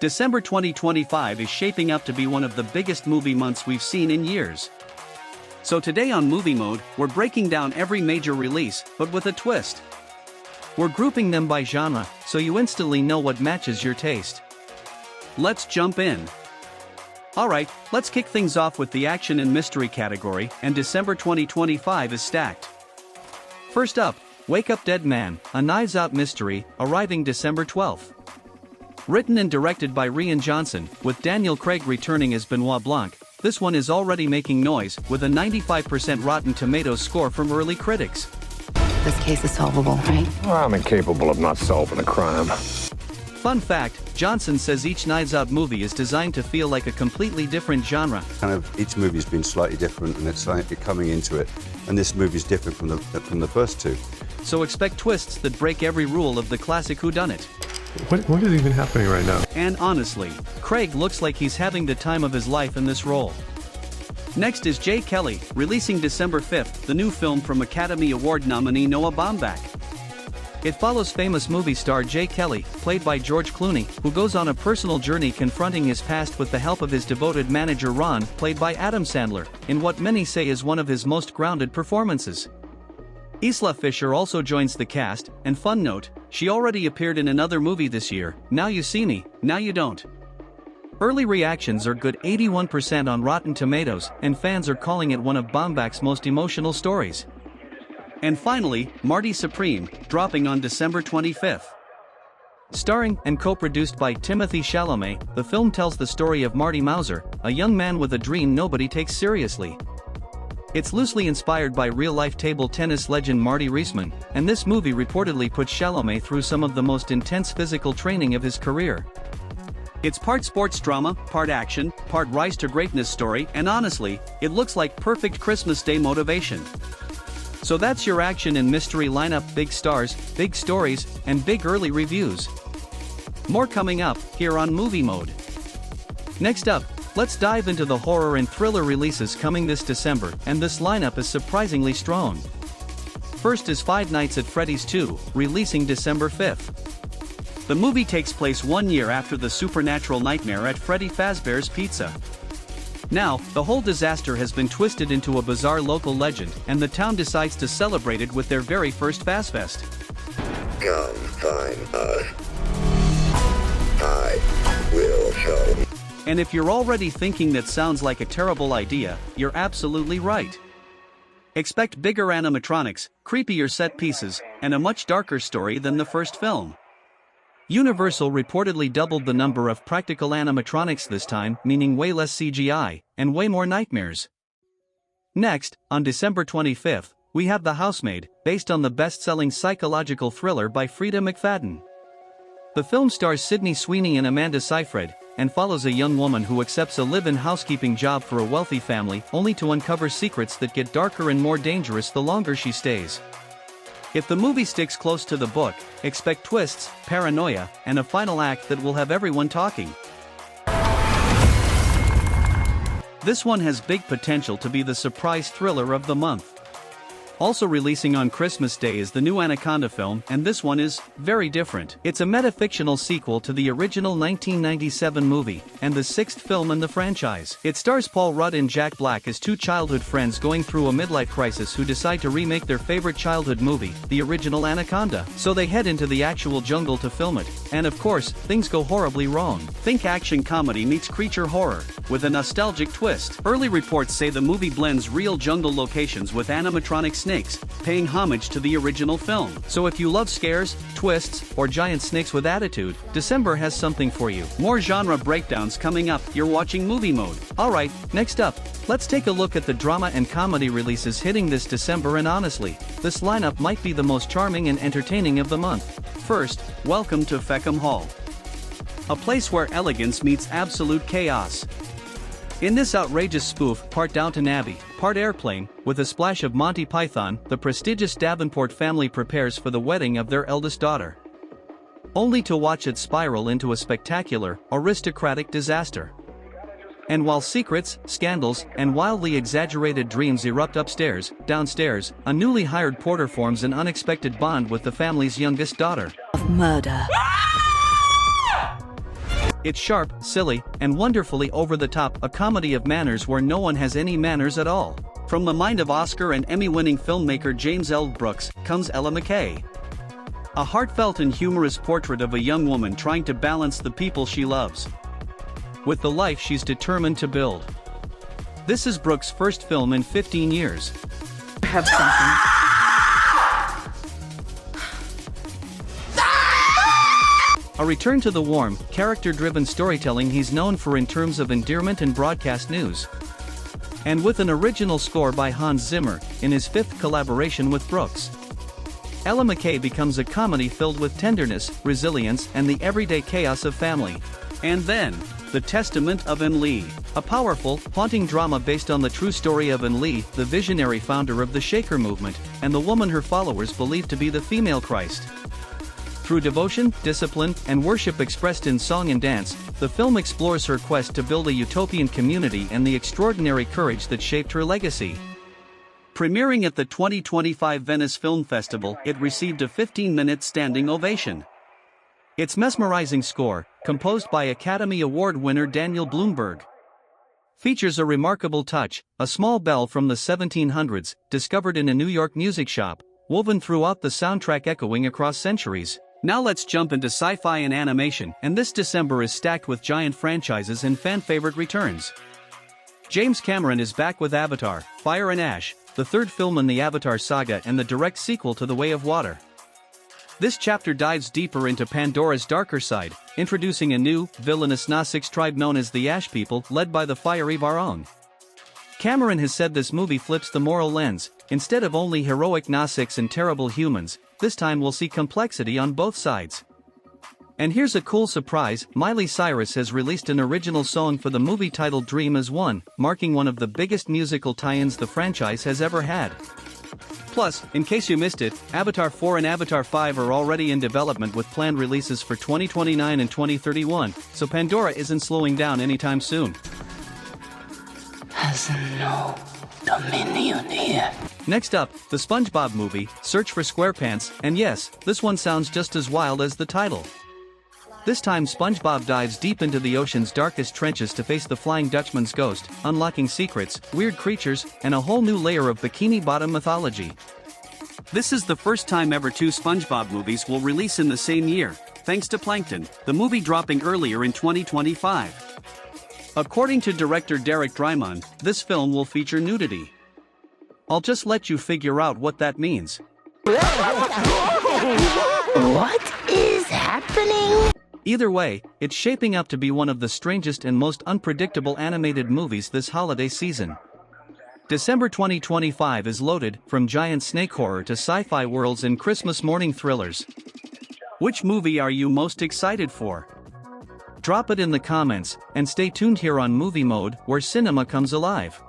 December 2025 is shaping up to be one of the biggest movie months we've seen in years. So today on Movie Mode, we're breaking down every major release, but with a twist. We're grouping them by genre, so you instantly know what matches your taste. Let's jump in. Alright, let's kick things off with the action and mystery category, and December 2025 is stacked. First up, Wake Up Dead Man, a Knives Out mystery, arriving December 12th. Written and directed by Rian Johnson, with Daniel Craig returning as Benoit Blanc, this one is already making noise, with a 95% Rotten Tomatoes score from early critics. This case is solvable, right? I'm incapable of not solving a crime. Fun fact, Johnson says each Knives Out movie is designed to feel like a completely different genre. Each movie's been slightly different and it's slightly coming into it, and this movie's different from the first two. So expect twists that break every rule of the classic whodunit. What is even happening right now? And honestly, Craig looks like he's having the time of his life in this role. Next is Jay Kelly, releasing December 5th, the new film from Academy Award nominee Noah Baumbach. It follows famous movie star Jay Kelly, played by George Clooney, who goes on a personal journey confronting his past with the help of his devoted manager Ron, played by Adam Sandler, in what many say is one of his most grounded performances. Isla Fisher also joins the cast, and fun note, she already appeared in another movie this year, Now You See Me, Now You Don't. Early reactions are good, 81% on Rotten Tomatoes, and fans are calling it one of Baumbach's most emotional stories. And finally, Marty Supreme, dropping on December 25th. Starring and co-produced by Timothée Chalamet, the film tells the story of Marty Mauser, a young man with a dream nobody takes seriously. It's loosely inspired by real-life table tennis legend Marty Reisman, and this movie reportedly puts Chalamet through some of the most intense physical training of his career. It's part sports drama, part action, part rise to greatness story, and honestly, it looks like perfect Christmas Day motivation. So that's your action and mystery lineup: big stars, big stories, and big early reviews. More coming up here on Movie Mode. Next up, let's dive into the horror and thriller releases coming this December, and this lineup is surprisingly strong. First is Five Nights at Freddy's 2, releasing December 5th. The movie takes place 1 year after the supernatural nightmare at Freddy Fazbear's Pizza. Now, the whole disaster has been twisted into a bizarre local legend, and the town decides to celebrate it with their very first Fazfest. Come find us. I will show. And if you're already thinking that sounds like a terrible idea, you're absolutely right. Expect bigger animatronics, creepier set pieces, and a much darker story than the first film. Universal reportedly doubled the number of practical animatronics this time, meaning way less CGI, and way more nightmares. Next, on December 25th, we have The Housemaid, based on the best-selling psychological thriller by Frida McFadden. The film stars Sydney Sweeney and Amanda Seyfried, and follows a young woman who accepts a live-in housekeeping job for a wealthy family, only to uncover secrets that get darker and more dangerous the longer she stays. If the movie sticks close to the book, expect twists, paranoia, and a final act that will have everyone talking. This one has big potential to be the surprise thriller of the month. Also releasing on Christmas Day is the new Anaconda film, and this one is very different. It's a metafictional sequel to the original 1997 movie, and the sixth film in the franchise. It stars Paul Rudd and Jack Black as two childhood friends going through a midlife crisis who decide to remake their favorite childhood movie, the original Anaconda. So they head into the actual jungle to film it, and of course, things go horribly wrong. Think action comedy meets creature horror, with a nostalgic twist. Early reports say the movie blends real jungle locations with animatronic snakes, paying homage to the original film. So if you love scares, twists, or giant snakes with attitude, December has something for you. More genre breakdowns coming up. You're watching Movie Mode. Alright, next up, let's take a look at the drama and comedy releases hitting this December, and honestly, this lineup might be the most charming and entertaining of the month. First, welcome to Feckham Hall. A place where elegance meets absolute chaos. In this outrageous spoof, part Downton Abbey, part Airplane, with a splash of Monty Python, the prestigious Davenport family prepares for the wedding of their eldest daughter, only to watch it spiral into a spectacular, aristocratic disaster. And while secrets, scandals, and wildly exaggerated dreams erupt upstairs, downstairs, a newly hired porter forms an unexpected bond with the family's youngest daughter. Of murder. It's sharp, silly, and wonderfully over-the-top, a comedy of manners where no one has any manners at all. From the mind of Oscar and Emmy-winning filmmaker James L. Brooks comes Ella McCay. A heartfelt and humorous portrait of a young woman trying to balance the people she loves with the life she's determined to build. This is Brooks' first film in 15 years. I have something. A return to the warm, character-driven storytelling he's known for in terms of endearment and broadcast news. And with an original score by Hans Zimmer, in his fifth collaboration with Brooks. Ella McCay becomes a comedy filled with tenderness, resilience, and the everyday chaos of family. And then, The Testament of En Lee, a powerful, haunting drama based on the true story of En Lee, the visionary founder of the Shaker movement, and the woman her followers believed to be the female Christ. Through devotion, discipline, and worship expressed in song and dance, the film explores her quest to build a utopian community and the extraordinary courage that shaped her legacy. Premiering at the 2025 Venice Film Festival, it received a 15-minute standing ovation. Its mesmerizing score, composed by Academy Award winner Daniel Blumberg, features a remarkable touch, a small bell from the 1700s, discovered in a New York music shop, woven throughout the soundtrack echoing across centuries. Now let's jump into sci-fi and animation, and this December is stacked with giant franchises and fan-favorite returns. James Cameron is back with Avatar, Fire and Ash, the third film in the Avatar saga and the direct sequel to The Way of Water. This chapter dives deeper into Pandora's darker side, introducing a new, villainous Nausicaa tribe known as the Ash People, led by the fiery Varong. Cameron has said this movie flips the moral lens. Instead of only heroic Nausicaa and terrible humans, this time we'll see complexity on both sides. And here's a cool surprise, Miley Cyrus has released an original song for the movie titled Dream as One, marking one of the biggest musical tie-ins the franchise has ever had. Plus, in case you missed it, Avatar 4 and Avatar 5 are already in development with planned releases for 2029 and 2031, so Pandora isn't slowing down anytime soon. Has no dominion here. Next up, the SpongeBob movie, Search for SquarePants, and yes, this one sounds just as wild as the title. This time SpongeBob dives deep into the ocean's darkest trenches to face the Flying Dutchman's ghost, unlocking secrets, weird creatures, and a whole new layer of Bikini Bottom mythology. This is the first time ever two SpongeBob movies will release in the same year, thanks to Plankton, the movie dropping earlier in 2025. According to director Derek Drymon, this film will feature nudity. I'll just let you figure out what that means. What is happening? Either way, it's shaping up to be one of the strangest and most unpredictable animated movies this holiday season. December 2025 is loaded, from giant snake horror to sci-fi worlds and Christmas morning thrillers. Which movie are you most excited for? Drop it in the comments, and stay tuned here on Movie Mode, where cinema comes alive.